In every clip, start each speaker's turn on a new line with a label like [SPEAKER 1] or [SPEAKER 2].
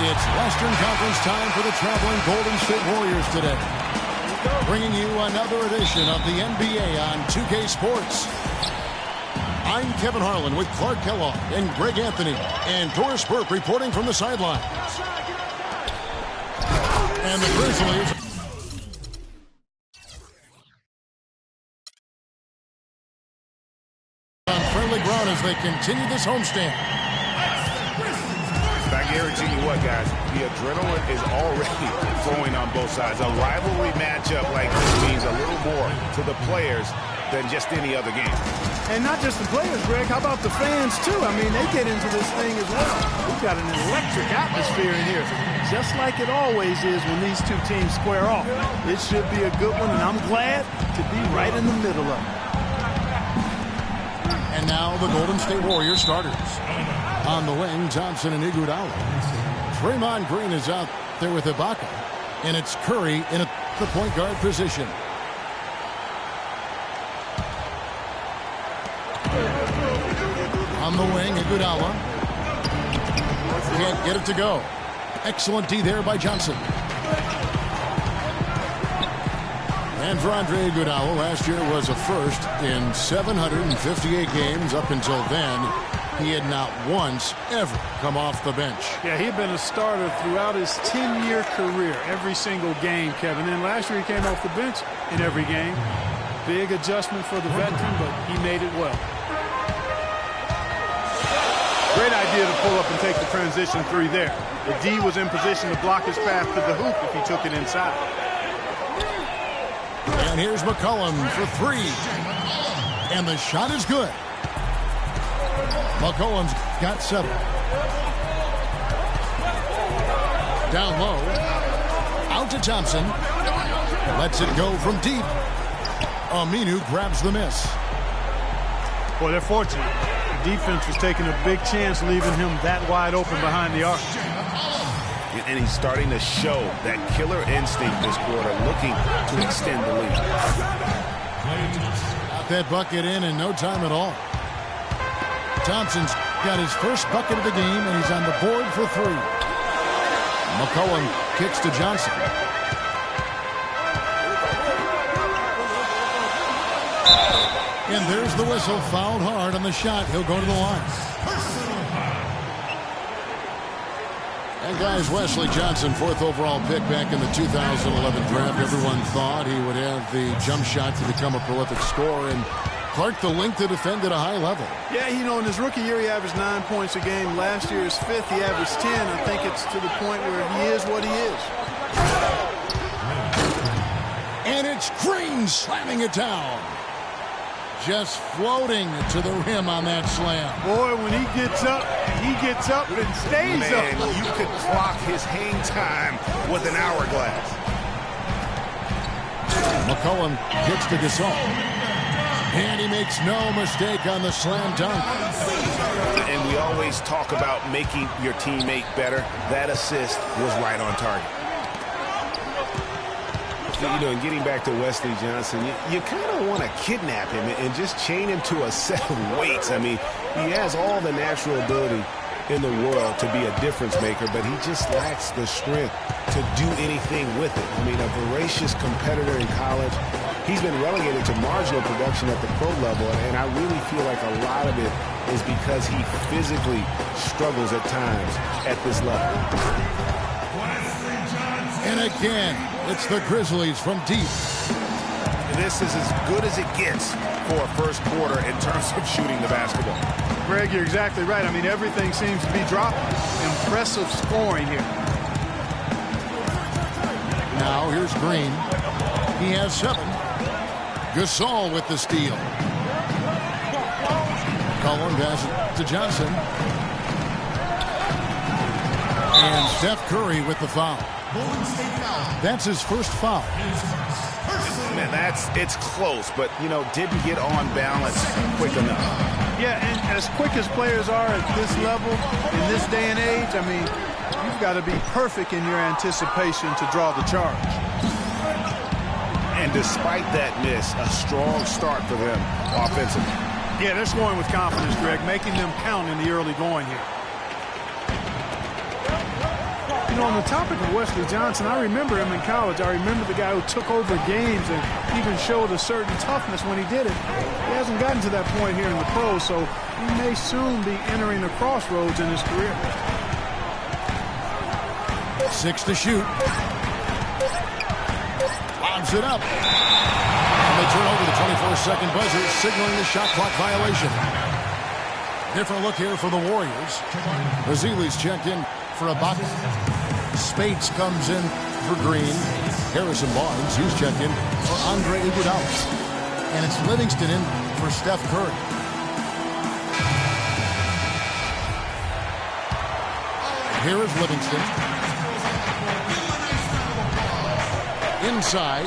[SPEAKER 1] It's Western Conference time for the traveling Golden State Warriors today. Bringing you another edition of the NBA on 2K Sports. I'm Kevin Harlan with Clark Kellogg and Greg Anthony and Doris Burke reporting from the sidelines. And the Grizzlies on friendly ground as they continue this homestand.
[SPEAKER 2] I guarantee you what, guys, the adrenaline is already flowing on both sides. A rivalry matchup like this means a little more to the players than just any other game.
[SPEAKER 3] And not just the players, Greg. How about the fans, too? I mean, they get into this thing as well. We've got an electric atmosphere in here, just like it always is when these two teams square off. It should be a good one, and I'm glad to be right in the middle of it.
[SPEAKER 1] And now the Golden State Warriors starters. On the wing, Thompson and Iguodala. Draymond Green is out there with Ibaka. And it's Curry in the point guard position. On the wing, Iguodala. Can't get it to go. Excellent D there by Johnson. And for Andre Iguodala, last year was a first in 758 games. Up until then, he had not once ever come off the bench.
[SPEAKER 3] Yeah, he'd been a starter throughout his 10-year career, every single game, Kevin. And last year he came off the bench in every game. Big adjustment for the veteran, but he made it well. Great idea to pull up and take the transition three there. The D was in position to block his path to the hoop if he took it inside.
[SPEAKER 1] And here's McCollum for three. And the shot is good. McCollum's got 7. Down low. Out to Thompson. Lets it go from deep. Aminu grabs the miss.
[SPEAKER 3] Boy, they're fortunate. The defense was taking a big chance, leaving him that wide open behind the arc.
[SPEAKER 2] And he's starting to show that killer instinct this quarter, looking to extend the lead.
[SPEAKER 1] Got that bucket in no time at all. Thompson's got his first bucket of the game, and he's on the board for 3. McCollum kicks to Johnson. And there's the whistle. Fouled hard on the shot. He'll go to the line. And guys, Wesley Johnson, 4th overall pick back in the 2011 draft. Everyone thought he would have the jump shot to become a prolific scorer. And Clark, the length to defend at a high level. Yeah,
[SPEAKER 3] you know, in his rookie year, he averaged 9 points a game. Last year, his 5th, he averaged 10. I think it's to the point where he is what he is.
[SPEAKER 1] And it's Green slamming it down. Just floating to the rim on that slam.
[SPEAKER 3] Boy, when he gets up and stays up.
[SPEAKER 2] You could clock his hang time with an hourglass.
[SPEAKER 1] McCollum gets to Gasol. And he makes no mistake on the slam dunk.
[SPEAKER 2] And we always talk about making your teammate better. That assist was right on target. You know, and getting back to Wesley Johnson, you kind of want to kidnap him and just chain him to a set of weights. I mean, he has all the natural ability in the world to be a difference maker, but he just lacks the strength to do anything with it. I mean, a voracious competitor in college. He's been relegated to marginal production at the pro level, and I really feel like a lot of it is because he physically struggles at times at this level.
[SPEAKER 1] And again, it's the Grizzlies from deep.
[SPEAKER 2] This is as good as it gets for a first quarter in terms of shooting the basketball.
[SPEAKER 3] Greg, you're exactly right. I mean, everything seems to be dropping. Impressive scoring here.
[SPEAKER 1] Now here's Green. He has 7. Gasol with the steal. Cullen passes to Johnson. And Steph Curry with the foul. That's his first foul.
[SPEAKER 2] Man, it's close, but, you know, didn't get on balance quick enough.
[SPEAKER 3] Yeah, and as quick as players are at this level, in this day and age, I mean, you've got to be perfect in your anticipation to draw the charge.
[SPEAKER 2] And despite that miss, a strong start for them offensively.
[SPEAKER 3] Yeah, they're scoring with confidence, Greg, making them count in the early going here. You know, on the topic of Wesley Johnson, I remember him in college. I remember the guy who took over games and even showed a certain toughness when he did it. He hasn't gotten to that point here in the pros, so he may soon be entering a crossroads in his career.
[SPEAKER 1] 6 to shoot. Lobs it up. And they turn over the 24-second buzzer, signaling the shot clock violation. Different look here for the Warriors. Bazili's checked in for a bucket. Spates comes in for Green. Harrison Barnes, he's checked in for Andre Iguodala. And it's Livingston in for Steph Curry. Here is Livingston. Inside.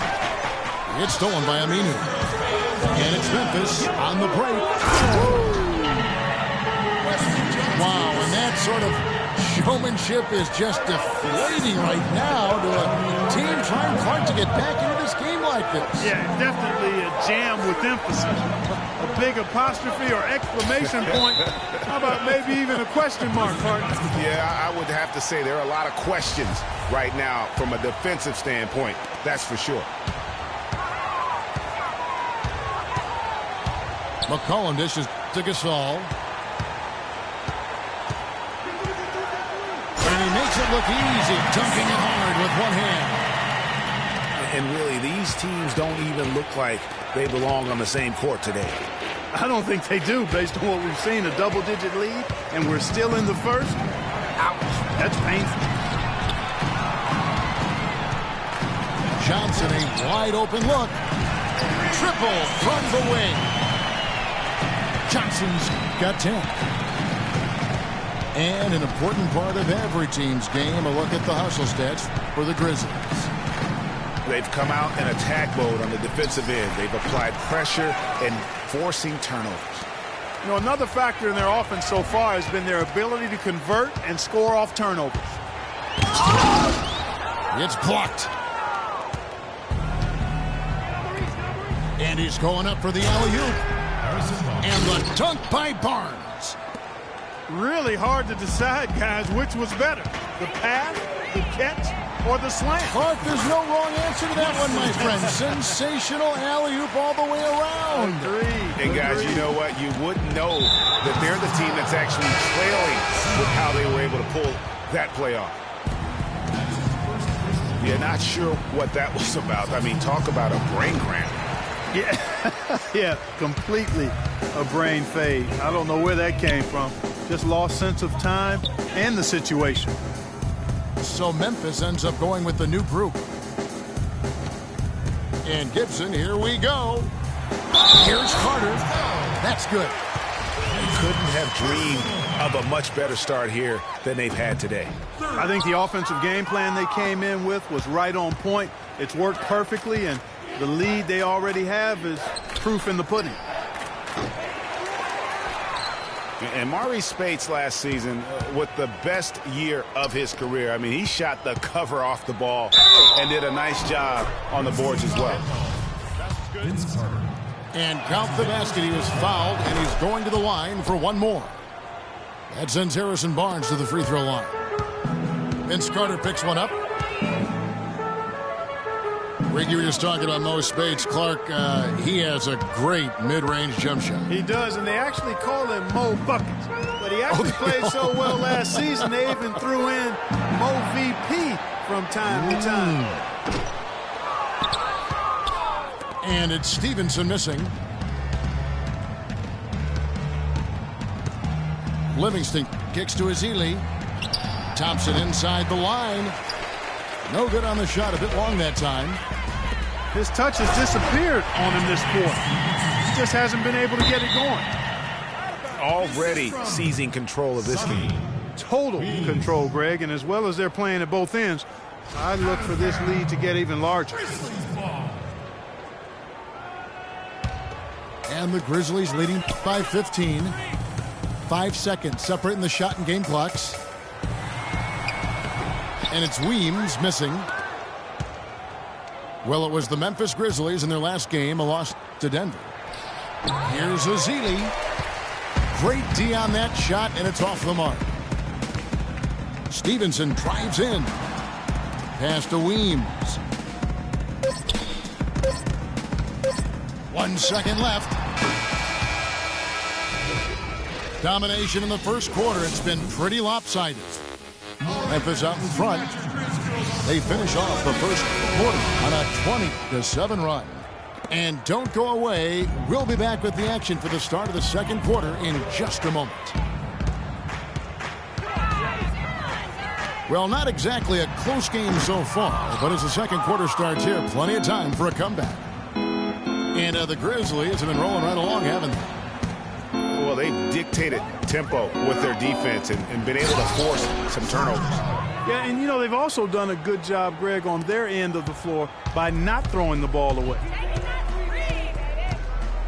[SPEAKER 1] It's stolen by Aminu. And it's Memphis on the break. Wow, and that sort of showmanship is just deflating right now to a team trying hard to get back into this game like this.
[SPEAKER 3] Yeah, definitely a jam with emphasis. A big apostrophe or exclamation point. How about maybe even a question mark, partner?
[SPEAKER 2] Yeah, I would have to say there are a lot of questions right now from a defensive standpoint. That's for sure.
[SPEAKER 1] McCollum dishes to Gasol. And he makes it look easy, dunking it hard with one hand.
[SPEAKER 2] And really, these teams don't even look like they belong on the same court today.
[SPEAKER 3] I don't think they do, based on what we've seen. A double-digit lead, and we're still in the first. Ouch, that's painful.
[SPEAKER 1] Johnson, a wide-open look. Triple from the wing. Johnson's got 10. And an important part of every team's game, a look at the hustle stats for the Grizzlies.
[SPEAKER 2] They've come out in attack mode on the defensive end. They've applied pressure and forcing turnovers.
[SPEAKER 3] You know, another factor in their offense so far has been their ability to convert and score off turnovers.
[SPEAKER 1] It's blocked. And he's going up for the alley-oop. And the dunk by Barnes.
[SPEAKER 3] Really hard to decide, guys, which was better. The pass, the catch, or the slam.
[SPEAKER 1] Clark, there's no wrong answer to that one, my friend. Sensational alley-oop all the way around.
[SPEAKER 3] Agreed.
[SPEAKER 2] And guys, you know what? You wouldn't know that they're the team that's actually trailing with how they were able to pull that play off. Yeah, not sure what that was about. I mean, talk about a brain cramp.
[SPEAKER 3] Yeah, yeah, completely a brain fade. I don't know where that came from. Just lost sense of time and the situation.
[SPEAKER 1] So Memphis ends up going with the new group. And Gibson, here we go. Here's Carter. That's good.
[SPEAKER 2] They couldn't have dreamed of a much better start here than they've had today.
[SPEAKER 3] I think the offensive game plan they came in with was right on point. It's worked perfectly, and the lead they already have is proof in the pudding.
[SPEAKER 2] And Maurice Spates last season with the best year of his career. I mean, he shot the cover off the ball and did a nice job on the boards as well.
[SPEAKER 1] And count the basket. He was fouled, and he's going to the line for one more. That sends Harrison Barnes to the free throw line. Vince Carter picks one up. Rick, you were just talking about Mo Spates. Clark, he has a great mid-range jump shot.
[SPEAKER 3] He does, and they actually call him Mo Buckets. But he actually played so well last season, they even threw in Mo VP from time to time.
[SPEAKER 1] And it's Stevenson missing. Livingston kicks to Azili. Thompson inside the line. No good on the shot, a bit long that time.
[SPEAKER 3] His touch has disappeared on him this quarter. He just hasn't been able to get it going.
[SPEAKER 2] Already seizing control of this game.
[SPEAKER 3] Total control, Greg, and as well as they're playing at both ends, I look for this lead to get even larger.
[SPEAKER 1] And the Grizzlies leading by 15. 5 seconds separating the shot and game clocks. And it's Weems missing. Well, it was the Memphis Grizzlies in their last game, a loss to Denver. Here's Ezeli. Great D on that shot, and it's off the mark. Stevenson drives in. Pass to Weems. 1 second left. Domination in the first quarter. It's been pretty lopsided. Memphis out in front. They finish off the first quarter on a 20-7 run. And don't go away. We'll be back with the action for the start of the second quarter in just a moment. Well, not exactly a close game so far, but as the second quarter starts here, plenty of time for a comeback. And the Grizzlies have been rolling right along, haven't they?
[SPEAKER 2] Well, they've dictated tempo with their defense and been able to force some turnovers.
[SPEAKER 3] Yeah, and, you know, they've also done a good job, Greg, on their end of the floor by not throwing the ball away.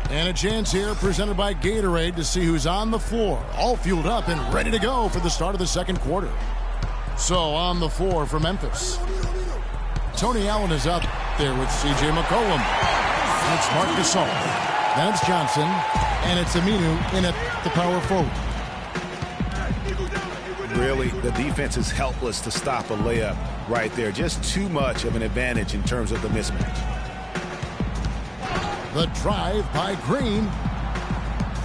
[SPEAKER 1] And a chance here presented by Gatorade to see who's on the floor, all fueled up and ready to go for the start of the second quarter. So on the floor for Memphis, Tony Allen is out there with C.J. McCollum. And it's Marc Gasol. Then it's Johnson. And it's Aminu in at the power forward.
[SPEAKER 2] Really, the defense is helpless to stop a layup right there. Just too much of an advantage in terms of the mismatch.
[SPEAKER 1] The drive by Green.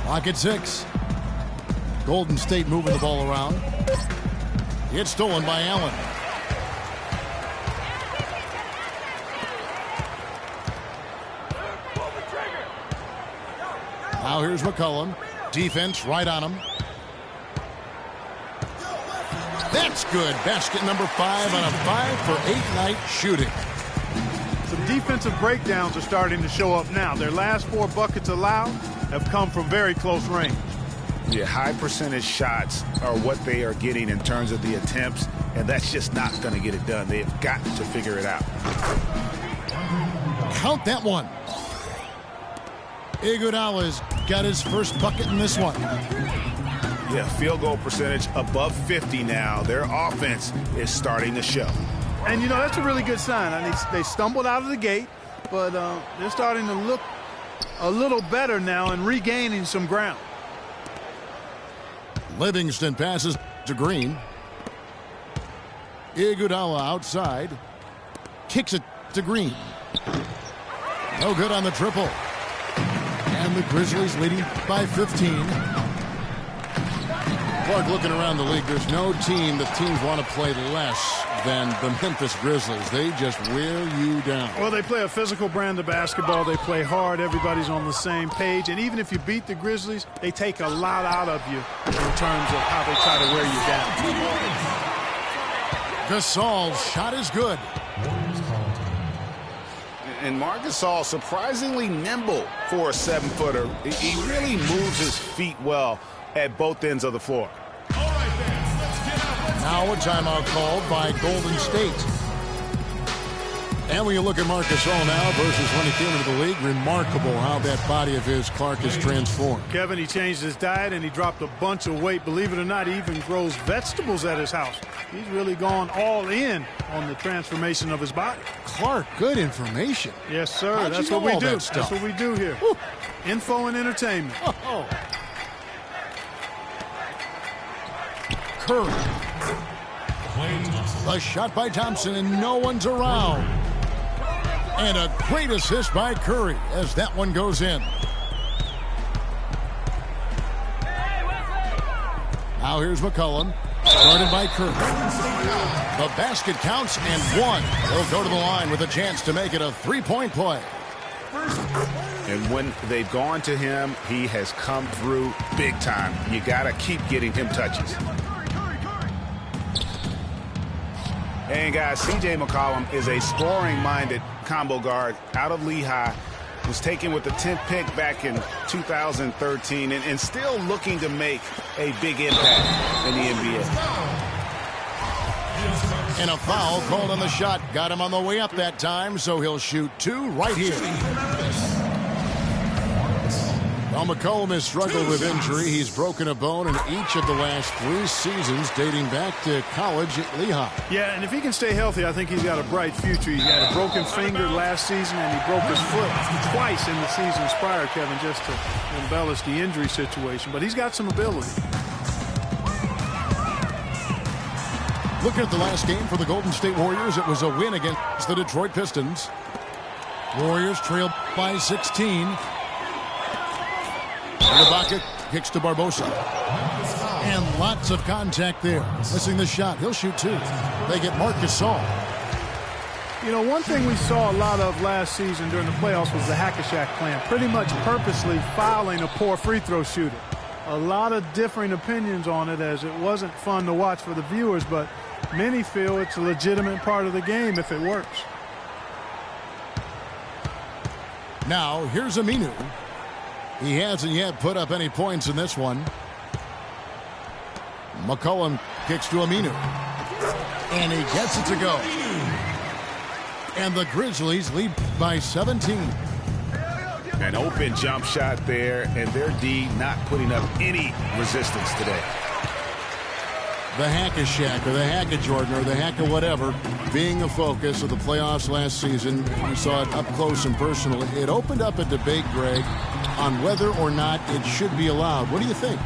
[SPEAKER 1] Clock at 6. Golden State moving the ball around. It's stolen by Allen. Now here's McCollum. Defense right on him. That's good. Basket number 5 on a 5-for-8 night shooting.
[SPEAKER 3] Some defensive breakdowns are starting to show up now. Their last 4 buckets allowed have come from very close range.
[SPEAKER 2] Yeah, high percentage shots are what they are getting in terms of the attempts, and that's just not going to get it done. They've got to figure it out.
[SPEAKER 1] Count that one. Iguodala's got his first bucket in this one.
[SPEAKER 2] Yeah, field goal percentage above 50 now. Their offense is starting to show.
[SPEAKER 3] And, you know, that's a really good sign. I mean, they stumbled out of the gate, but they're starting to look a little better now and regaining some ground.
[SPEAKER 1] Livingston passes to Green. Iguodala outside. Kicks it to Green. No good on the triple. And the Grizzlies leading by 15. Clark, looking around the league, there's no team that teams want to play less than the Memphis Grizzlies. They just wear you down.
[SPEAKER 3] Well, they play a physical brand of basketball. They play hard. Everybody's on the same page. And even if you beat the Grizzlies, they take a lot out of you in terms of how they try to wear you down.
[SPEAKER 1] Gasol's shot is good.
[SPEAKER 2] And Marc Gasol, surprisingly nimble for a 7-footer. He really moves his feet well at both ends of the floor.
[SPEAKER 1] Now a timeout called by Golden State. And when you look at Marc Gasol now versus when he came into the league, remarkable how that body of his, Clark, has transformed.
[SPEAKER 3] Kevin, he changed his diet and he dropped a bunch of weight. Believe it or not, he even grows vegetables at his house. He's really gone all in on the transformation of his body.
[SPEAKER 1] Clark, good information.
[SPEAKER 3] Yes, sir.
[SPEAKER 1] How'd
[SPEAKER 3] That's
[SPEAKER 1] you
[SPEAKER 3] what
[SPEAKER 1] know
[SPEAKER 3] we
[SPEAKER 1] all
[SPEAKER 3] do.
[SPEAKER 1] that stuff?
[SPEAKER 3] That's what we do here.
[SPEAKER 1] Whew.
[SPEAKER 3] Info and entertainment.
[SPEAKER 1] Oh. Curry. A shot by Thompson and no one's around. And a great assist by Curry as that one goes in. Now here's McCollum. Started by Curry. The basket counts and one. He'll go to the line with a chance to make it a three-point play.
[SPEAKER 2] And when they've gone to him, he has come through big time. You got to keep getting him touches. And guys, C.J. McCollum is a scoring-minded combo guard out of Lehigh. Was taken with the 10th pick back in 2013 and still looking to make a big impact in the NBA.
[SPEAKER 1] And a foul called on the shot. Got him on the way up that time, so he'll shoot 2 right here. Well, McCollum has struggled with injury. He's broken a bone in each of the last 3 seasons, dating back to college at Lehigh.
[SPEAKER 3] Yeah, and if he can stay healthy, I think he's got a bright future. He had a broken finger last season, and he broke his foot twice in the seasons prior, Kevin, just to embellish the injury situation. But he's got some ability.
[SPEAKER 1] Looking at the last game for the Golden State Warriors, it was a win against the Detroit Pistons. Warriors trailed by 16. Ibaka kicks to Barbosa. And lots of contact there. Missing the shot. He'll shoot 2. They get Marc Gasol.
[SPEAKER 3] You know, one thing we saw a lot of last season during the playoffs was the hack-a-shack plan, pretty much purposely fouling a poor free throw shooter. A lot of differing opinions on it, as it wasn't fun to watch for the viewers, but many feel it's a legitimate part of the game if it works.
[SPEAKER 1] Now, here's Aminu. He hasn't yet put up any points in this one. McCollum kicks to Aminu. And he gets it to go. And the Grizzlies lead by 17.
[SPEAKER 2] An open jump shot there, and their D not putting up any resistance today.
[SPEAKER 1] The hack-a-shack or the hack-a-Jordan or the hack-a-whatever being the focus of the playoffs last season. We saw it up close and personal. It opened up a debate, Greg, on whether or not it should be allowed. What do you think?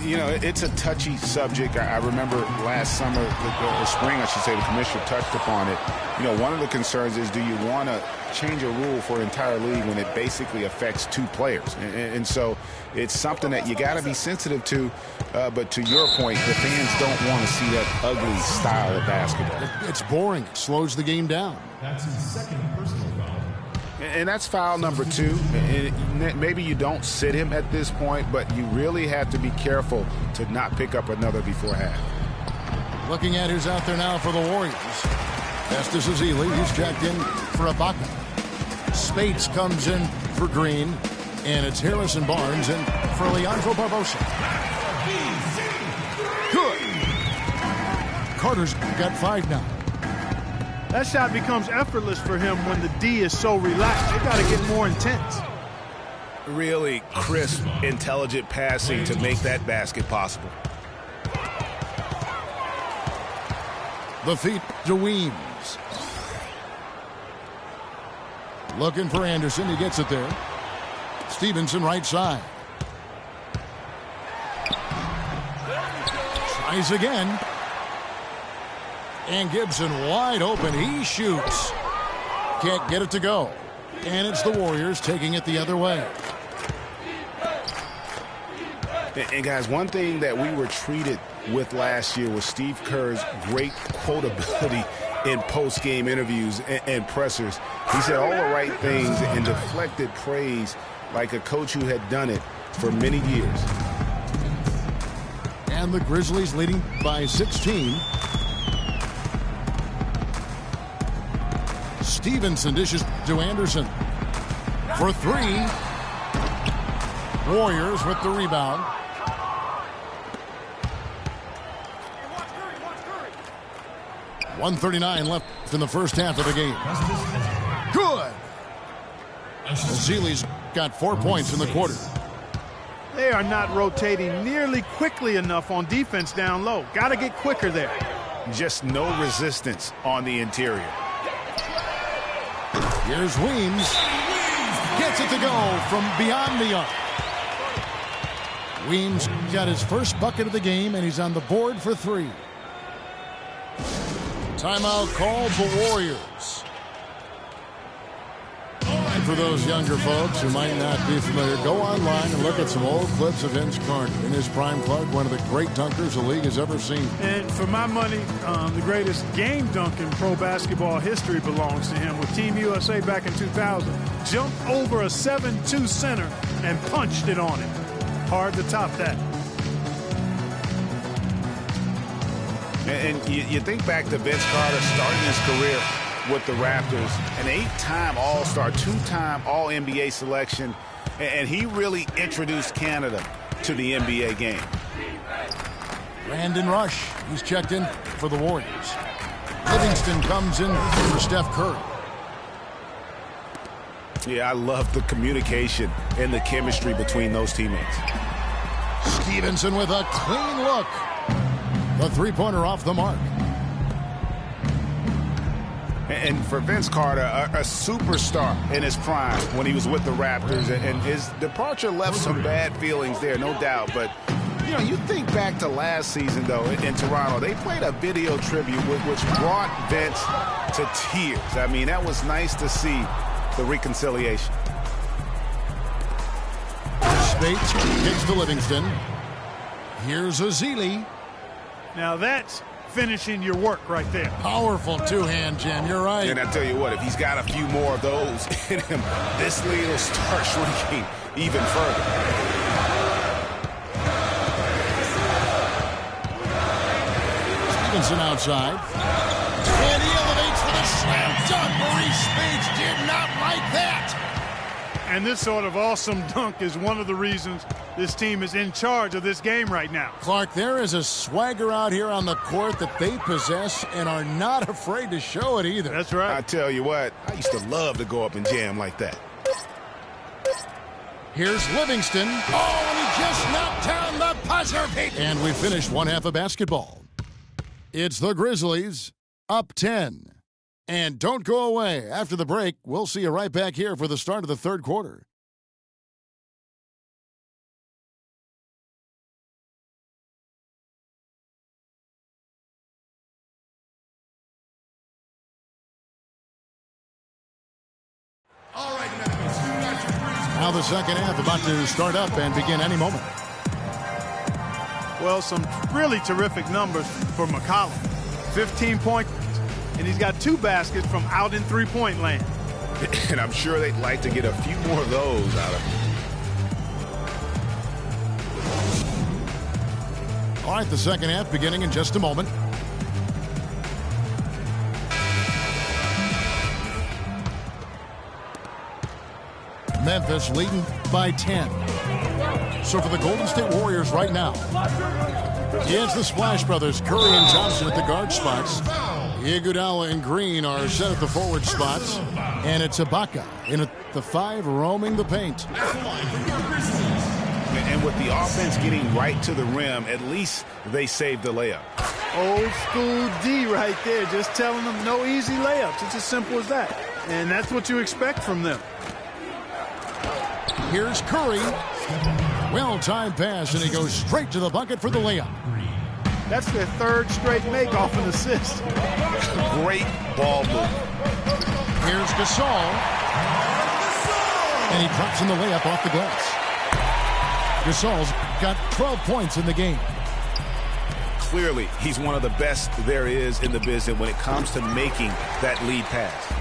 [SPEAKER 2] You know, it's a touchy subject. I remember last summer, or spring, I should say, the commissioner touched upon it. You know, one of the concerns is, do you want to change a rule for an entire league when it basically affects 2 players? And so it's something that you got to be sensitive to. But to your point, the fans don't want to see that ugly style of basketball.
[SPEAKER 1] It's boring. It slows the game down.
[SPEAKER 4] That's his second personal foul.
[SPEAKER 2] And that's foul number 2. And maybe you don't sit him at this point, but you really have to be careful to not pick up another before half.
[SPEAKER 1] Looking at who's out there now for the Warriors. Estes Ezeli, he's checked in for Ibaka. Spates comes in for Green. And it's Harrison Barnes in for Leandro Barbosa. Good. Carter's got 5 now.
[SPEAKER 3] That shot becomes effortless for him when the D is so relaxed. They got to get more intense.
[SPEAKER 2] Really crisp, intelligent passing to make that basket possible.
[SPEAKER 1] The feet to Weems. Looking for Anderson. He gets it there. Stevenson right side. Tries again. And Gibson wide open. He shoots. Can't get it to go. And it's the Warriors taking it the other way.
[SPEAKER 2] And guys, one thing that we were treated with last year was Steve Kerr's great quotability in post-game interviews and pressers. He said all the right things and deflected praise like a coach who had done it for many years.
[SPEAKER 1] And the Grizzlies leading by 16. Stevenson dishes to Anderson for 3. Warriors with the rebound. .139 left in the first half of the game. Good. Ezeli's got 4 points in the quarter.
[SPEAKER 3] They are not rotating nearly quickly enough on defense down low. Got to get quicker there.
[SPEAKER 2] Just no resistance on the interior.
[SPEAKER 1] Here's Weems. Gets it to go from beyond the arc. Weems got his first bucket of the game, and he's on the board for 3. Timeout called for Warriors. And for those younger folks who might not be familiar, go online and look at some old clips of Vince Carter. In his prime, Clark, one of the great dunkers the league has ever seen.
[SPEAKER 3] And for my money, the greatest game dunk in pro basketball history belongs to him with Team USA back in 2000. Jumped over a 7-2 center and punched it on him. Hard to top that.
[SPEAKER 2] And you think back to Vince Carter starting his career with the Raptors, an 8-time All-Star, 2-time All-NBA selection, and he really introduced Canada to the NBA game.
[SPEAKER 1] Brandon Rush, he's checked in for the Warriors. Livingston comes in for Steph Curry.
[SPEAKER 2] Yeah, I love the communication and the chemistry between those teammates.
[SPEAKER 1] Stevenson with a clean look. The three-pointer off the mark.
[SPEAKER 2] And for Vince Carter, a superstar in his prime when he was with the Raptors, and his departure left some bad feelings there, no doubt. But, you know, you think back to last season, though, in Toronto, they played a video tribute which brought Vince to tears. I mean, that was nice to see the reconciliation.
[SPEAKER 1] Spates kicks to Livingston. Here's Ezeli.
[SPEAKER 3] Now that's finishing your work right there.
[SPEAKER 1] Powerful two-hand jam. You're right.
[SPEAKER 2] And I tell you what, if he's got a few more of those in him, this lead will start shrinking even further.
[SPEAKER 1] Stevenson outside. And he elevates for the slam dunk. Maurice Spates did not like that.
[SPEAKER 3] And this sort of awesome dunk is one of the reasons this team is in charge of this game right now.
[SPEAKER 1] Clark, there is a swagger out here on the court that they possess and are not afraid to show it either.
[SPEAKER 3] That's right.
[SPEAKER 2] I tell you what, I used to love to go up and jam like that.
[SPEAKER 1] Here's Livingston. Oh, and he just knocked down the buzzer beater. And we finished one half of basketball. It's the Grizzlies up 10. And don't go away. After the break, we'll see you right back here for the start of the third quarter. Now the second half about to start up and begin any moment.
[SPEAKER 3] Well, some really terrific numbers for McCollum. 15 points, and he's got 2 baskets from out in three-point land.
[SPEAKER 2] And I'm sure they'd like to get a few more of those out of him.
[SPEAKER 1] All right, the second half beginning in just a moment. Memphis leading by 10. So for the Golden State Warriors right now, it's the Splash Brothers, Curry and Johnson at the guard spots. Iguodala and Green are set at the forward spots. And it's Ibaka in at the 5 roaming the paint.
[SPEAKER 2] And with the offense getting right to the rim, at least they saved the layup.
[SPEAKER 3] Old school D right there, just telling them no easy layups. It's as simple as that. And that's what you expect from them.
[SPEAKER 1] Here's Curry. Well-timed pass, and he goes straight to the bucket for the layup.
[SPEAKER 3] That's their 3rd straight make off an assist.
[SPEAKER 2] Great ball move.
[SPEAKER 1] Here's Gasol. And he drops in the layup off the glass. Gasol's got 12 points in the game.
[SPEAKER 2] Clearly, he's one of the best there is in the business when it comes to making that lead pass.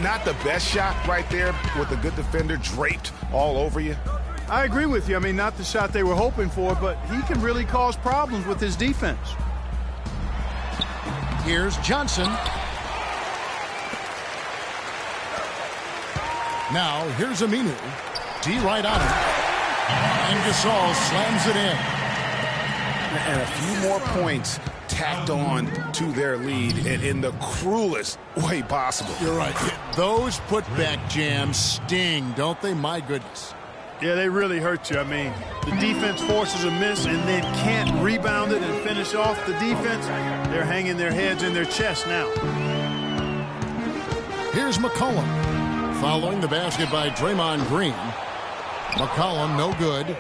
[SPEAKER 2] Not the best shot right there with a good defender draped all over you.
[SPEAKER 3] I agree with you. I mean, not the shot they were hoping for, but he can really cause problems with his defense.
[SPEAKER 1] Here's Johnson. Now, here's Aminu. D right on him. And Gasol slams it in.
[SPEAKER 2] And a few more points tacked on to their lead and in the cruelest way possible.
[SPEAKER 1] You're right. Those putback jams sting, don't they? My goodness.
[SPEAKER 3] Yeah, they really hurt you. I mean, the defense forces a miss and then can't rebound it and finish off the defense. They're hanging their heads in their chest now.
[SPEAKER 1] Here's McCollum. Following the basket by Draymond Green. McCollum, no good.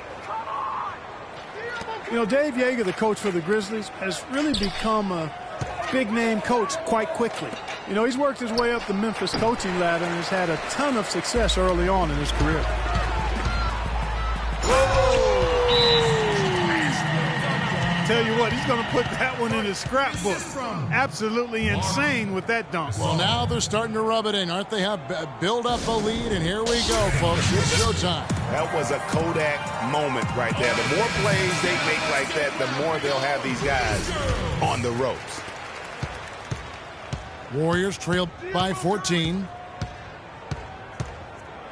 [SPEAKER 3] You know, Dave Yeager, the coach for the Grizzlies, has really become a big-name coach quite quickly. You know, he's worked his way up the Memphis coaching ladder and has had a ton of success early on in his career. Tell you what, he's going to put that one in his scrapbook. Absolutely insane with that dunk.
[SPEAKER 1] Well, now they're starting to rub it in, aren't they? Build up a lead, and here we go, folks. It's showtime.
[SPEAKER 2] That was a Kodak moment right there. The more plays they make like that, the more they'll have these guys on the ropes.
[SPEAKER 1] Warriors trail by 14.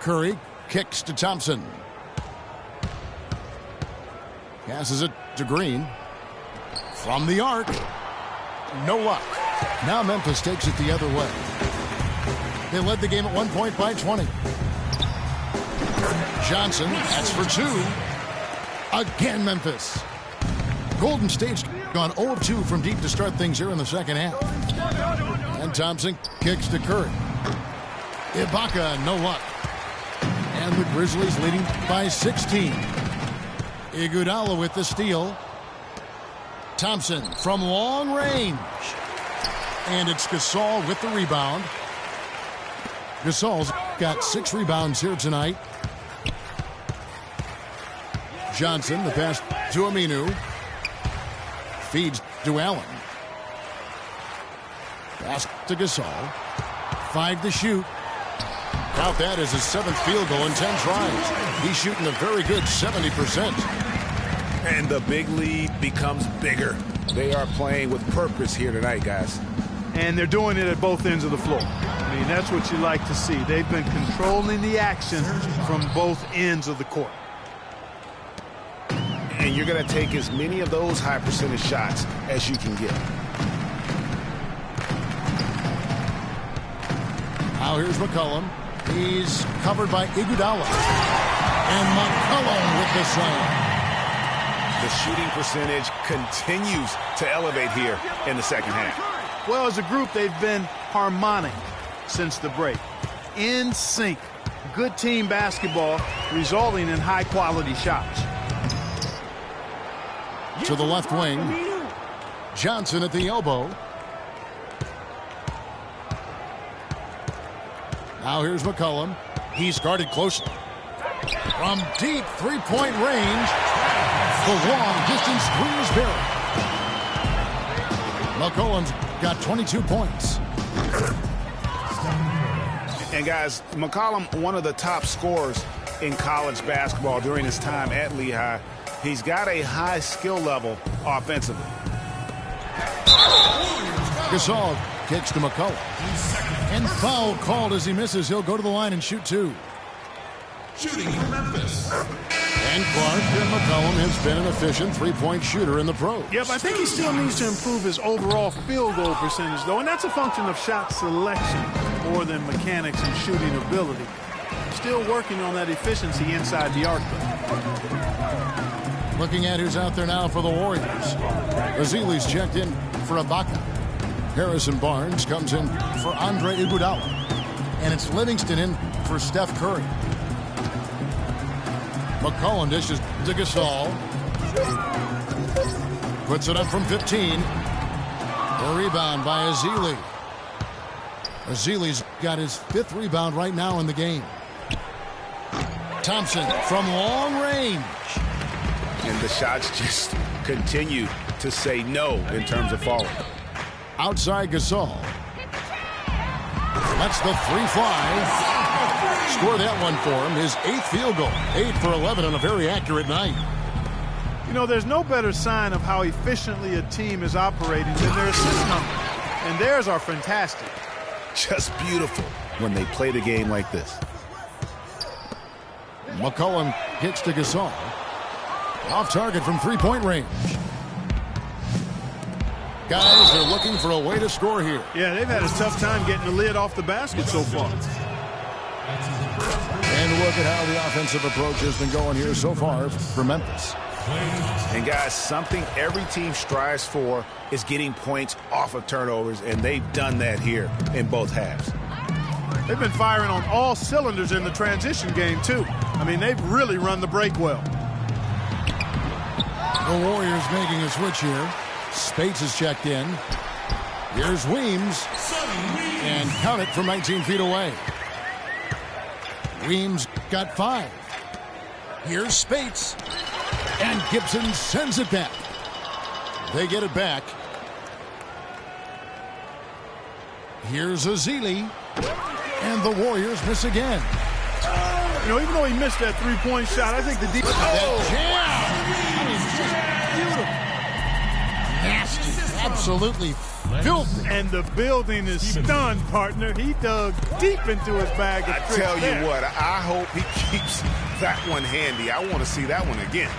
[SPEAKER 1] Curry kicks to Thompson. Passes it to Green. From the arc. No luck. Now Memphis takes it the other way. They led the game at 1 point by 20. Johnson, that's for 2. Again, Memphis. Golden State's gone 0 of 2 from deep to start things here in the second half. And Thompson kicks to Curry. Ibaka, no luck. And the Grizzlies leading by 16. Iguodala with the steal. Thompson from long range. And it's Gasol with the rebound. Gasol's got 6 rebounds here tonight. Johnson, the pass to Aminu. Feeds to Allen. Pass to Gasol. 5 to shoot. Count that as his 7th field goal in 10 tries. He's shooting a very good 70%.
[SPEAKER 2] And the big lead becomes bigger. They are playing with purpose here tonight, guys.
[SPEAKER 3] And they're doing it at both ends of the floor. I mean, that's what you like to see. They've been controlling the action from both ends of the court.
[SPEAKER 2] And you're going to take as many of those high percentage shots as you can get.
[SPEAKER 1] Now here's McCollum. He's covered by Iguodala. And McCollum with the slam.
[SPEAKER 2] The shooting percentage continues to elevate here in the second half.
[SPEAKER 3] Well, as a group, they've been harmonic since the break. In sync. Good team basketball resulting in high-quality shots.
[SPEAKER 1] To the left wing. Johnson at the elbow. Now here's McCollum. He's guarded closely. From deep three-point range, the long-distance three is buried. McCollum's got 22 points.
[SPEAKER 2] And guys, McCollum, one of the top scorers in college basketball during his time at Lehigh. He's got a high skill level offensively.
[SPEAKER 1] Gasol kicks to McCollum. And foul called as he misses. He'll go to the line and shoot 2.
[SPEAKER 4] Shooting for Memphis.
[SPEAKER 1] And Clark and McCollum has been an efficient three-point shooter in the pros.
[SPEAKER 3] Yep, I think he still needs to improve his overall field goal percentage, though, and that's a function of shot selection more than mechanics and shooting ability. Still working on that efficiency inside the arc, though.
[SPEAKER 1] Looking at who's out there now for the Warriors. Ezeli's checked in for Ibaka. Harrison Barnes comes in for Andre Iguodala. And it's Livingston in for Steph Curry. McCollum dishes to Gasol. Puts it up from 15. The rebound by Ezeli. Ezeli's got his 5th rebound right now in the game. Thompson from long range.
[SPEAKER 2] And the shots just continue to say no in terms of falling.
[SPEAKER 1] Outside Gasol. Lets the 3 fly. Score that one for him. His 8th field goal. 8 for 11 on a very accurate night.
[SPEAKER 3] You know, there's no better sign of how efficiently a team is operating than their assist numbers. And theirs are fantastic.
[SPEAKER 2] Just beautiful when they play the game like this.
[SPEAKER 1] McCollum gets to Gasol. Off target from 3-point range. Guys are looking for a way to score here.
[SPEAKER 3] Yeah, they've had a tough time getting the lid off the basket so far.
[SPEAKER 1] And look at how the offensive approach has been going here so far for Memphis.
[SPEAKER 2] And guys, something every team strives for is getting points off of turnovers, and they've done that here in both halves.
[SPEAKER 3] They've been firing on all cylinders in the transition game, too. I mean, they've really run the break well.
[SPEAKER 1] The Warriors making a switch here. Spates is checked in. Here's Weems. And count it from 19 feet away. Weems got 5. Here's Spates. And Gibson sends it back. They get it back. Here's Ezeli. And the Warriors miss again.
[SPEAKER 3] You know, even though he missed that 3-point shot, I think the defense...
[SPEAKER 1] Nasty. Absolutely filthy.
[SPEAKER 3] And the building is stunned, partner. He dug deep into his bag of tricks.
[SPEAKER 2] I tell you what, I hope he keeps that one handy. I want to see that one again.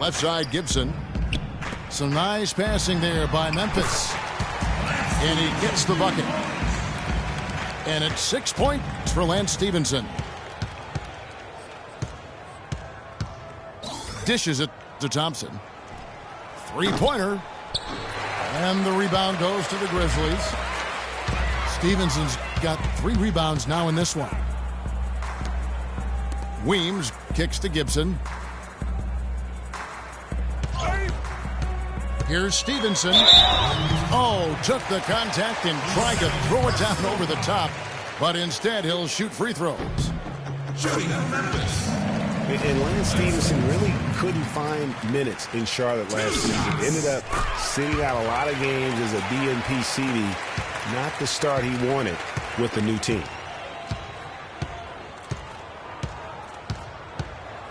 [SPEAKER 1] Left side, Gibson. Some nice passing there by Memphis. And he gets the bucket. And it's 6 points for Lance Stevenson. Dishes it to Thompson. Three-pointer. And the rebound goes to the Grizzlies. Stevenson's got 3 rebounds now in this one. Weems kicks to Gibson. Here's Stevenson. Oh, took the contact and tried to throw it down over the top, but instead he'll shoot free throws.
[SPEAKER 4] Shooting in Memphis.
[SPEAKER 2] And Lance Stevenson really couldn't find minutes in Charlotte last season. Ended up sitting out a lot of games as a DNP CD. Not the start he wanted with the new team.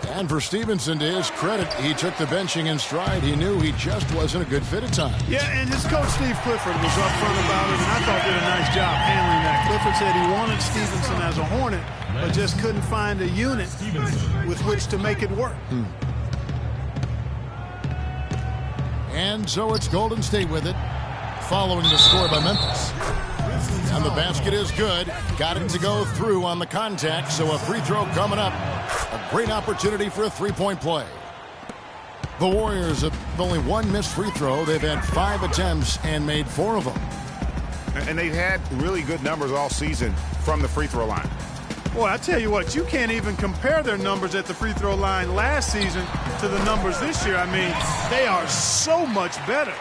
[SPEAKER 1] And for Stevenson, to his credit, he took the benching in stride. He knew he just wasn't a good fit at times.
[SPEAKER 3] Yeah, and his coach, Steve Clifford, was upfront about it, and I thought did a nice job handling that. Clifford said he wanted Stevenson as a Hornet, but just couldn't find a unit with which to make it work.
[SPEAKER 1] And so it's Golden State with it, following the score by Memphis. And the basket is good. Got it to go through on the contact, so a free throw coming up. A great opportunity for a three-point play. The Warriors have only 1 missed free throw. They've had 5 attempts and made 4 of them.
[SPEAKER 5] And they've had really good numbers all season from the free throw line.
[SPEAKER 3] Boy, I tell you what, you can't even compare their numbers at the free throw line last season to the numbers this year. I mean, they are so much better.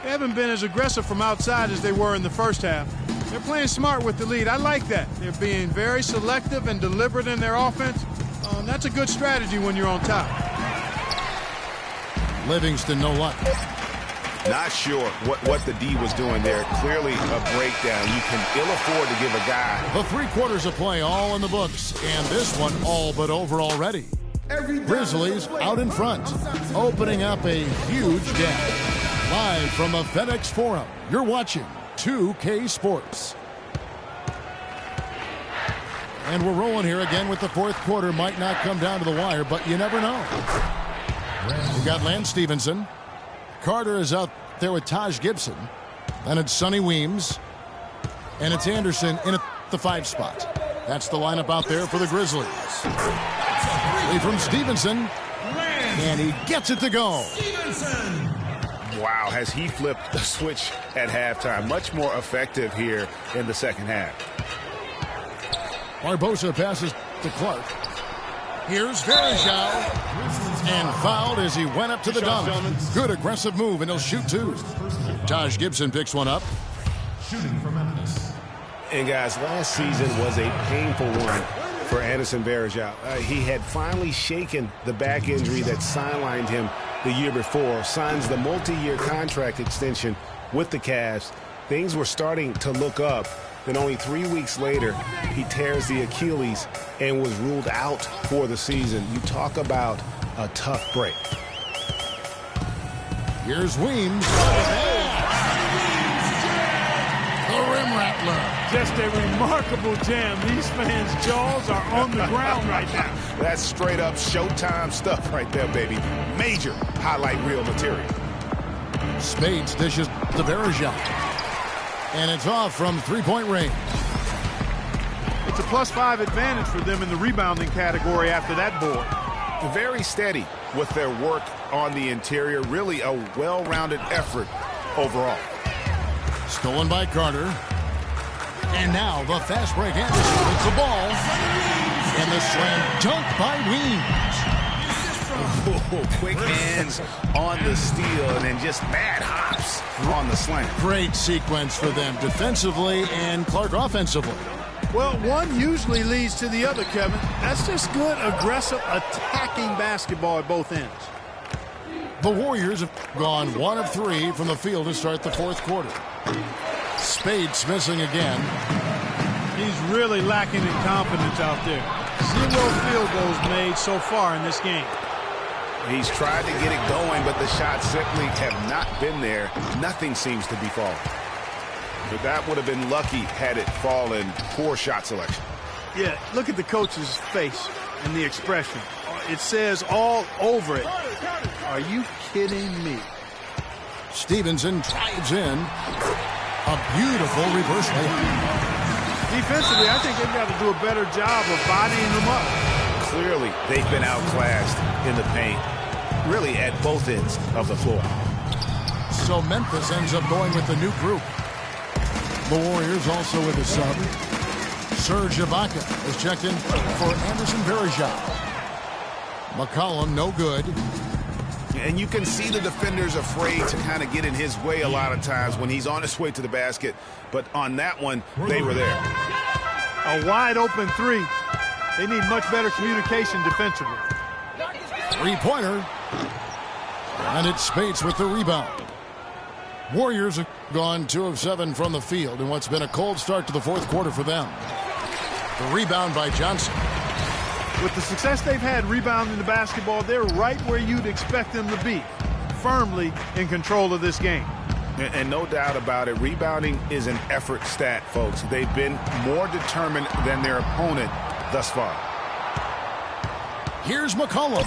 [SPEAKER 3] They haven't been as aggressive from outside as they were in the first half. They're playing smart with the lead. I like that. They're being very selective and deliberate in their offense. That's a good strategy when you're on top.
[SPEAKER 1] Livingston, no luck.
[SPEAKER 5] Not sure what the D was doing there. Clearly a breakdown. You can ill afford to give a guy.
[SPEAKER 1] The 3 quarters of play all in the books, and this one all but over already. Grizzlies out in front, opening up a huge gap. Live from the FedEx Forum, you're watching 2K Sports. And we're rolling here again with the 4th quarter. Might not come down to the wire, but you never know. We got Lance Stevenson. Carter is out there with Taj Gibson. Then it's Sonny Weems. And it's Anderson in at the 5 spot. That's the lineup out there for the Grizzlies. Lead from Stevenson. And he gets it to go.
[SPEAKER 5] Wow, has he flipped the switch at halftime. Much more effective here in the second half.
[SPEAKER 1] Barbosa passes to Clark. Here's Verjao. And fouled as he went up to the dunk. Good aggressive move, and he'll shoot 2. Taj Gibson picks one up.
[SPEAKER 4] Shooting for Memphis.
[SPEAKER 2] And guys, last season was a painful one for Anderson Varejao. He had finally shaken the back injury that sidelined him the year before, signs the multi-year contract extension with the Cavs. Things were starting to look up. Then only 3 weeks later, he tears the Achilles and was ruled out for the season. You talk about a tough break.
[SPEAKER 1] Here's Weems. The rim rattler.
[SPEAKER 3] Just a remarkable jam. These fans' jaws are on the ground right now.
[SPEAKER 5] That's straight up Showtime stuff right there, baby. Major highlight reel material.
[SPEAKER 1] Spades dishes to Verjao. And it's off from 3-point range.
[SPEAKER 3] It's a +5 advantage for them in the rebounding category after that board.
[SPEAKER 5] Very steady with their work on the interior. Really a well-rounded effort overall.
[SPEAKER 1] Stolen by Carter. And now the fast break. Anderson gets the ball. And the slam dunk by Weems.
[SPEAKER 5] Oh, quick hands on the steal and then just mad hops on the slam.
[SPEAKER 1] Great sequence for them defensively and Clark offensively.
[SPEAKER 3] Well, one usually leads to the other, Kevin. That's just good, aggressive, attacking basketball at both ends.
[SPEAKER 1] The Warriors have gone 1 of 3 from the field to start the 4th quarter. Spades missing again.
[SPEAKER 3] He's really lacking in confidence out there. 0 field goals made so far in this game.
[SPEAKER 5] He's tried to get it going, but the shots simply have not been there. Nothing seems to be falling. But that would have been lucky had it fallen. Poor shot selection.
[SPEAKER 3] Yeah, look at the coach's face and the expression. It says all over it Are you kidding me?
[SPEAKER 1] Stevenson drives in. A beautiful reverse layup.
[SPEAKER 3] Defensively, I think they've got to do a better job of bodying them up.
[SPEAKER 5] Clearly, they've been outclassed in the paint, really at both ends of the floor.
[SPEAKER 1] So Memphis ends up going with the new group. The Warriors also with a sub. Serge Ibaka is checked in for Anderson Varejao. McCollum, no good.
[SPEAKER 5] And you can see the defenders afraid to kind of get in his way a lot of times when he's on his way to the basket. But on that one, they were there.
[SPEAKER 3] A wide open three. They need much better communication defensively.
[SPEAKER 1] Three-pointer. And it's Spates with the rebound. Warriors have gone 2 of 7 from the field in what's been a cold start to the fourth quarter for them. The rebound by Johnson.
[SPEAKER 3] With the success they've had rebounding the basketball, they're right where you'd expect them to be, firmly in control of this game.
[SPEAKER 5] And no doubt about it, rebounding is an effort stat, folks. They've been more determined than their opponent thus far.
[SPEAKER 1] Here's McCollum.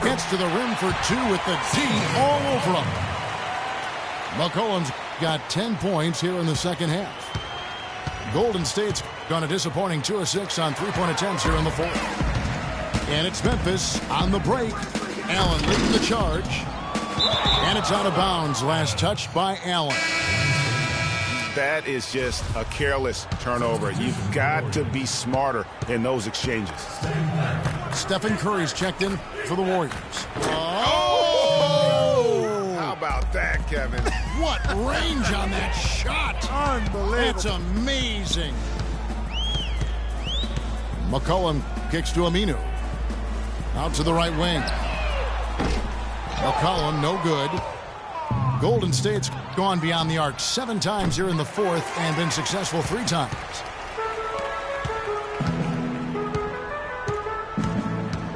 [SPEAKER 1] Gets to the rim for 2 with the D all over him. McCollum's got 10 points here in the second half. Golden State's gone a disappointing 2 of 6 on three-point attempts here in the fourth. And it's Memphis on the break. Allen leading the charge. And it's out of bounds. Last touch by Allen.
[SPEAKER 5] That is just a careless turnover. You've got to be smarter in those exchanges.
[SPEAKER 1] Stephen Curry's checked in for the Warriors.
[SPEAKER 5] How about that, Kevin?
[SPEAKER 1] What range on that shot.
[SPEAKER 3] Unbelievable.
[SPEAKER 1] That's amazing. McCollum kicks to Aminu. Out to the right wing. McCollum, no good. Golden State's gone beyond the arc 7 times here in the fourth and been successful 3 times.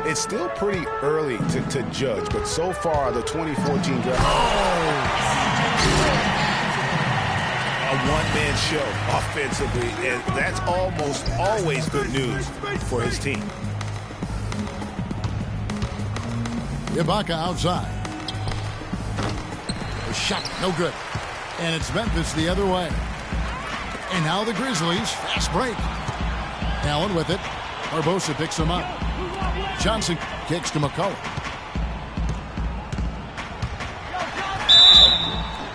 [SPEAKER 5] It's still pretty early to judge, but so far the 2014 draft. A one-man show offensively, and that's almost always good news for his team.
[SPEAKER 1] Ibaka outside. A shot, no good. And it's Memphis the other way. And now the Grizzlies, fast break. Allen with it. Barbosa picks him up. Johnson kicks to McCollum.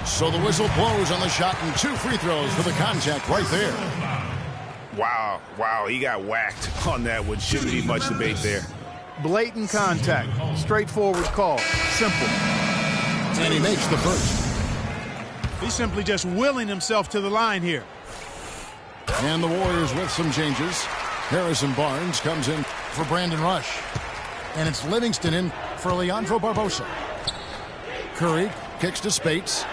[SPEAKER 1] So the whistle blows on the shot and 2 free throws for the contact right there.
[SPEAKER 5] Wow, he got whacked on that one. Shouldn't be much debate there.
[SPEAKER 3] Blatant contact. Straightforward call. Simple.
[SPEAKER 1] And he makes the first.
[SPEAKER 3] He's simply just willing himself to the line here.
[SPEAKER 1] And the Warriors with some changes. Harrison Barnes comes in for Brandon Rush. And it's Livingston in for Leandro Barbosa. Curry kicks to Spates.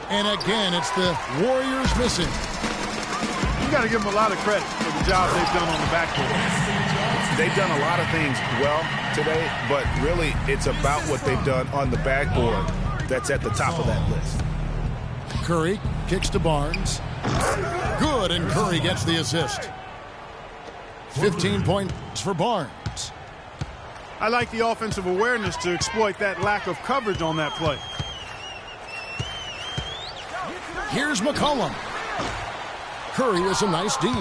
[SPEAKER 1] And again, it's the Warriors missing.
[SPEAKER 3] You got to give them a lot of credit for the job they've done on the backcourt.
[SPEAKER 5] They've done a lot of things well today, but really it's about what they've done on the backboard that's at the top of that list.
[SPEAKER 1] Curry kicks to Barnes. Good, and Curry gets the assist. 15 points for Barnes.
[SPEAKER 3] I like the offensive awareness to exploit that lack of coverage on that play.
[SPEAKER 1] Here's McCollum. Curry is a nice D.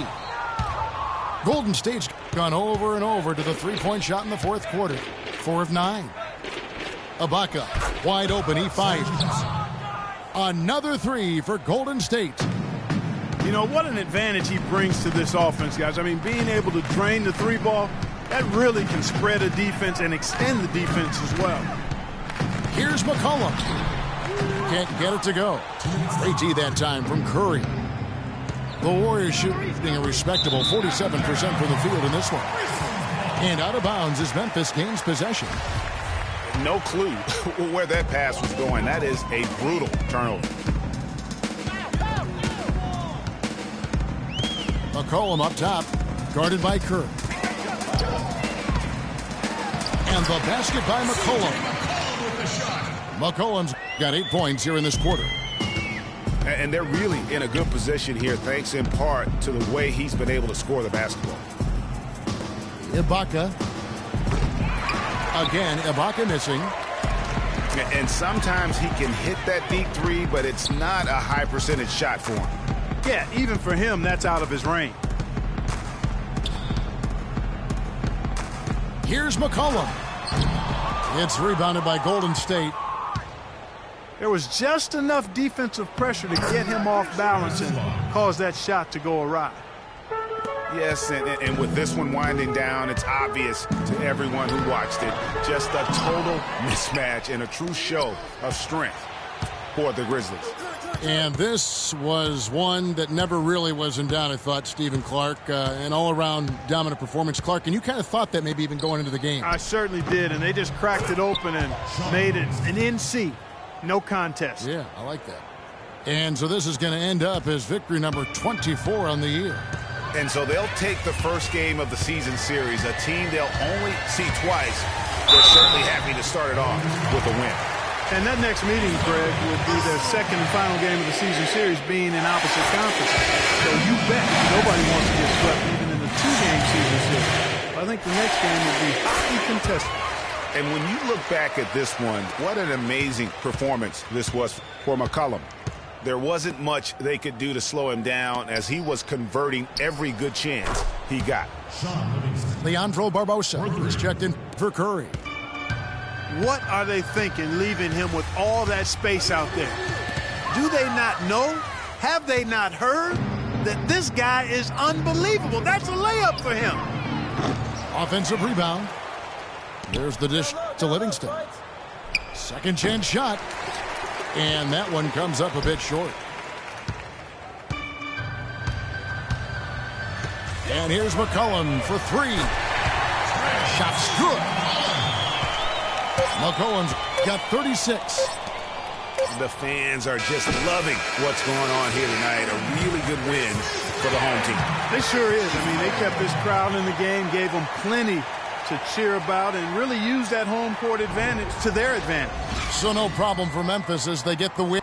[SPEAKER 1] Golden State's gone over and over to the three-point shot in the fourth quarter. 4 of 9. Ibaka, wide open, he fires. Another 3 for Golden State.
[SPEAKER 3] You know, what an advantage he brings to this offense, guys. I mean, being able to drain the 3 ball, that really can spread a defense and extend the defense as well. Here's
[SPEAKER 1] McCollum. Can't get it to go. Great D that time from Curry. The Warriors shooting a respectable 47% from the field in this one. And out of bounds as Memphis gains possession.
[SPEAKER 5] No clue where that pass was going. That is a brutal turnover.
[SPEAKER 1] McCollum up top, guarded by Curry. And the basket by McCollum. McCollum's got 8 points here in this quarter.
[SPEAKER 5] And they're really in a good position here, thanks in part to the way he's been able to score the basketball.
[SPEAKER 1] Ibaka. Again, Ibaka missing.
[SPEAKER 5] And sometimes he can hit that deep three, but it's not a high percentage shot for him.
[SPEAKER 3] Yeah, even for him, that's out of his range.
[SPEAKER 1] Here's McCollum. It's rebounded by Golden State.
[SPEAKER 3] There was just enough defensive pressure to get him off balance and cause that shot to go awry.
[SPEAKER 5] Yes, and with this one winding down, it's obvious to everyone who watched it. Just a total mismatch and a true show of strength for the Grizzlies.
[SPEAKER 1] And this was one that never really was in doubt, I thought, Stephen Clark. An all-around dominant performance. Clark, and you kind of thought that maybe even going into the game.
[SPEAKER 3] I certainly did, and they just cracked it open and made it an NC. No contest.
[SPEAKER 1] Yeah, I like that. And so this is going to end up as victory number 24 on the year.
[SPEAKER 5] And so they'll take the first game of the season series, a team they'll only see twice. They're certainly happy to start it off with a win.
[SPEAKER 3] And that next meeting, Greg, would be their second and final game of the season series being in opposite conferences. So you bet nobody wants to get swept even in the two-game season series. I think the next game will be highly contested.
[SPEAKER 5] And when you look back at this one, what an amazing performance this was for McCollum. There wasn't much they could do to slow him down as he was converting every good chance he got.
[SPEAKER 1] Leandro Barbosa is checked in for Curry.
[SPEAKER 3] What are they thinking leaving him with all that space out there? Do they not know? Have they not heard that this guy is unbelievable? That's a layup for him.
[SPEAKER 1] Offensive rebound. There's the dish to Livingston. Second chance shot. And that one comes up a bit short. And here's McCollum for three. Shot's good. McCollum's got 36.
[SPEAKER 5] The fans are just loving what's going on here tonight. A really good win for the home team.
[SPEAKER 3] They sure is. I mean, they kept this crowd in the game, gave them plenty to cheer about, and really used that home court advantage to their advantage.
[SPEAKER 1] So no problem for Memphis as they get the win.